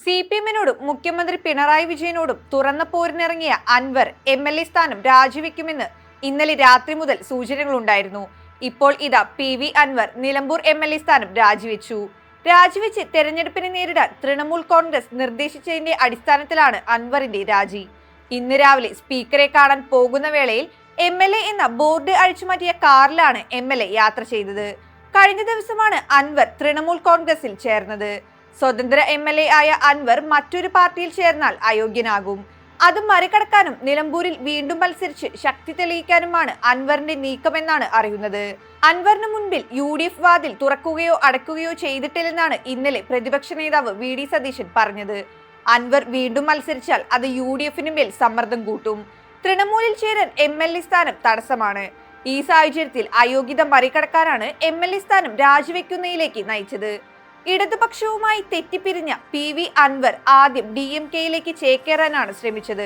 സിപിഎമ്മിനോടും മുഖ്യമന്ത്രി പിണറായി വിജയനോടും തുറന്ന പോരിനിറങ്ങിയ അൻവർ എംഎൽഎ സ്ഥാനം രാജിവെക്കുമെന്ന് ഇന്നലെ രാത്രി മുതൽ സൂചനകളുണ്ടായിരുന്നു. ഇപ്പോൾ ഇതാ പി.വി. അൻവർ നിലമ്പൂർ എംഎൽഎ സ്ഥാനം രാജിവെച്ച് തെരഞ്ഞെടുപ്പിനെ നേരിടാൻ തൃണമൂൽ കോൺഗ്രസ് നിർദ്ദേശിച്ചതിന്റെ അടിസ്ഥാനത്തിലാണ് അൻവറിന്റെ രാജി. ഇന്ന് രാവിലെ സ്പീക്കറെ കാണാൻ പോകുന്ന വേളയിൽ എംഎൽഎ എന്ന ബോർഡ് അഴിച്ചുമാറ്റിയ കാറിലാണ് എംഎൽഎ യാത്ര ചെയ്തത്. കഴിഞ്ഞ ദിവസമാണ് അൻവർ തൃണമൂൽ കോൺഗ്രസിൽ ചേർന്നത്. സ്വതന്ത്ര എംഎൽഎ ആയ അൻവർ മറ്റൊരു പാർട്ടിയിൽ ചേർന്നാൽ അയോഗ്യനാകും. അത് മറികടക്കാനും നിലമ്പൂരിൽ വീണ്ടും മത്സരിച്ച് ശക്തി തെളിയിക്കാനുമാണ് അൻവറിന്റെ നീക്കമെന്നാണ് അറിയുന്നത്. അൻവറിന് മുൻപിൽ UDF വാതിൽ തുറക്കുകയോ അടയ്ക്കുകയോ ചെയ്തിട്ടില്ലെന്നാണ് ഇന്നലെ പ്രതിപക്ഷ നേതാവ് VD സതീശൻ പറഞ്ഞത്. അൻവർ വീണ്ടും മത്സരിച്ചാൽ അത് UDFന് മേൽ സമ്മർദ്ദം കൂട്ടും. തൃണമൂലിൽ ചേരാൻ MLA സ്ഥാനം തടസ്സമാണ്. ഈ സാഹചര്യത്തിൽ അയോഗ്യത മറികടക്കാനാണ് MLA സ്ഥാനം രാജിവെക്കുന്നതിലേക്ക് നയിച്ചത്. ഇടതുപക്ഷവുമായി തെറ്റിപ്പിരിഞ്ഞ പി.വി. അൻവർ ആദ്യം DMK-യിലേക്ക് ചേക്കേറാനാണ് ശ്രമിച്ചത്.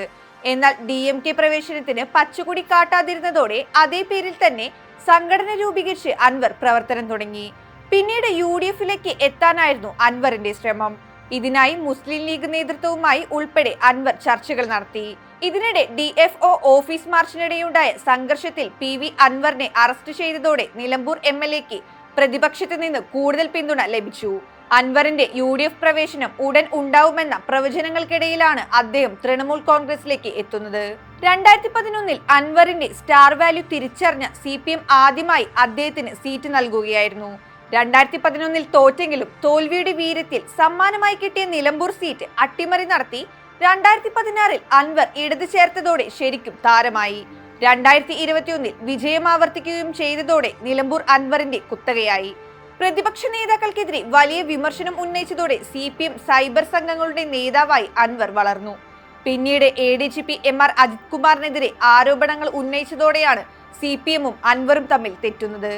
എന്നാൽ DMK പ്രവേശനത്തിന് പച്ചക്കൊടി കാട്ടാതിരുന്നതോടെ അതേ പേരിൽ തന്നെ സംഘടന രൂപീകരിച്ച് അൻവർ പ്രവർത്തനം തുടങ്ങി. പിന്നീട് UDF-ലേക്ക് എത്താനായിരുന്നു അൻവറിന്റെ ശ്രമം. ഇതിനായി മുസ്ലിം ലീഗ് നേതൃത്വവുമായി ഉൾപ്പെടെ അൻവർ ചർച്ചകൾ നടത്തി. ഇതിനിടെ DFO ഓഫീസ് മാർച്ചിനിടെയുണ്ടായ സംഘർഷത്തിൽ പി.വി. അൻവറിനെ അറസ്റ്റ് ചെയ്തതോടെ നിലമ്പൂർ MLA-ക്ക് പ്രതിപക്ഷത്ത് നിന്ന് കൂടുതൽ പിന്തുണ ലഭിച്ചു. അൻവറിന്റെ UDF പ്രവേശനം ഉടൻ ഉണ്ടാവുമെന്ന പ്രവചനങ്ങൾക്കിടയിലാണ് അദ്ദേഹം തൃണമൂൽ കോൺഗ്രസിലേക്ക് എത്തുന്നത്. 2011 അൻവറിന്റെ സ്റ്റാർ വാല്യൂ തിരിച്ചറിഞ്ഞ CPM ആദ്യമായി അദ്ദേഹത്തിന് സീറ്റ് നൽകുകയായിരുന്നു. 2011 തോറ്റെങ്കിലും തോൽവിയുടെ വീര്യത്തിൽ സമ്മാനമായി കിട്ടിയ നിലമ്പൂർ സീറ്റ് അട്ടിമറി നടത്തി 2016 അൻവർ ഇടത് ചേർത്തതോടെ ശരിക്കും താരമായി. 2021 വിജയം ആവർത്തിക്കുകയും ചെയ്തതോടെ നിലമ്പൂർ അൻവറിന്റെ കുത്തകയായി. പ്രതിപക്ഷ നേതാക്കൾക്കെതിരെ വലിയ വിമർശനം ഉന്നയിച്ചതോടെ CPM സൈബർ സംഘങ്ങളുടെ നേതാവായി അൻവർ വളർന്നു. പിന്നീട് ADGP MR അജിത് കുമാറിനെതിരെ ആരോപണങ്ങൾ ഉന്നയിച്ചതോടെയാണ് CPM-ഉം അൻവറും തമ്മിൽ തെറ്റുന്നത്.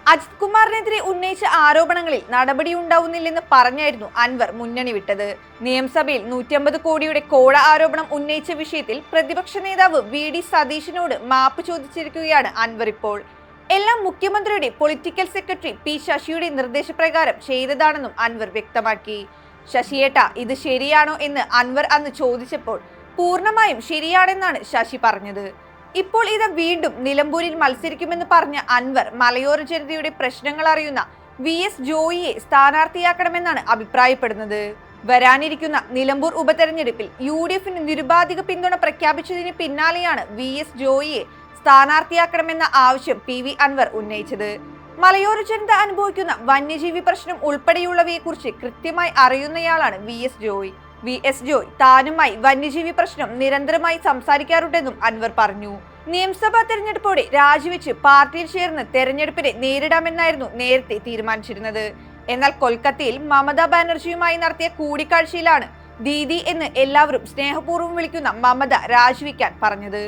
അജിത് കുമാറിനെതിരെ ഉന്നയിച്ച ആരോപണങ്ങളിൽ നടപടിയുണ്ടാവുന്നില്ലെന്ന് പറഞ്ഞായിരുന്നു അൻവർ മുന്നണി വിട്ടത്. നിയമസഭയിൽ 150 കോടിയുടെ കോഴ ആരോപണം ഉന്നയിച്ച വിഷയത്തിൽ പ്രതിപക്ഷ നേതാവ് VD സതീശനോട് മാപ്പ് ചോദിച്ചിരിക്കുകയാണ് അൻവർ ഇപ്പോൾ. എല്ലാം മുഖ്യമന്ത്രിയുടെ പൊളിറ്റിക്കൽ സെക്രട്ടറി P ശശിയുടെ നിർദ്ദേശപ്രകാരം ചെയ്തതാണെന്നും അൻവർ വ്യക്തമാക്കി. ശശിയേട്ട, ഇത് ശരിയാണോ എന്ന് അൻവർ അന്ന് ചോദിച്ചപ്പോൾ പൂർണ്ണമായും ശരിയാണെന്നാണ് ശശി പറഞ്ഞത്. ഇപ്പോൾ ഇത് വീണ്ടും നിലമ്പൂരിൽ മത്സരിക്കുമെന്ന് പറഞ്ഞ അൻവർ മലയോര ജനതയുടെ പ്രശ്നങ്ങൾ അറിയുന്ന VS ജോയിയെ സ്ഥാനാർത്ഥിയാക്കണമെന്നാണ് അഭിപ്രായപ്പെടുന്നത്. വരാനിരിക്കുന്ന നിലമ്പൂർ ഉപതെരഞ്ഞെടുപ്പിൽ UDF-ന് നിരുപാധിക പിന്തുണ പ്രഖ്യാപിച്ചതിന് പിന്നാലെയാണ് VS ജോയിയെ സ്ഥാനാർത്ഥിയാക്കണമെന്ന ആവശ്യം പി.വി. അൻവർ ഉന്നയിച്ചത്. മലയോര ജനത അനുഭവിക്കുന്ന വന്യജീവി പ്രശ്നം ഉൾപ്പെടെയുള്ളവയെക്കുറിച്ച് കൃത്യമായി അറിയുന്നയാളാണ് VS ജോയ്. താനുമായി വന്യജീവി പ്രശ്നം നിരന്തരമായി സംസാരിക്കാറുണ്ടെന്നും അൻവർ പറഞ്ഞു. നിയമസഭാ തെരഞ്ഞെടുപ്പോടെ രാജിവെച്ച് പാർട്ടിയിൽ ചേർന്ന് തെരഞ്ഞെടുപ്പിനെ നേരിടാമെന്നായിരുന്നു നേരത്തെ തീരുമാനിച്ചിരുന്നത്. എന്നാൽ കൊൽക്കത്തയിൽ മമതാ ബാനർജിയുമായി നടത്തിയ കൂടിക്കാഴ്ചയിലാണ് ദീദി എന്ന് എല്ലാവരും സ്നേഹപൂർവ്വം വിളിക്കുന്ന മമത രാജിവെക്കാൻ പറഞ്ഞത്.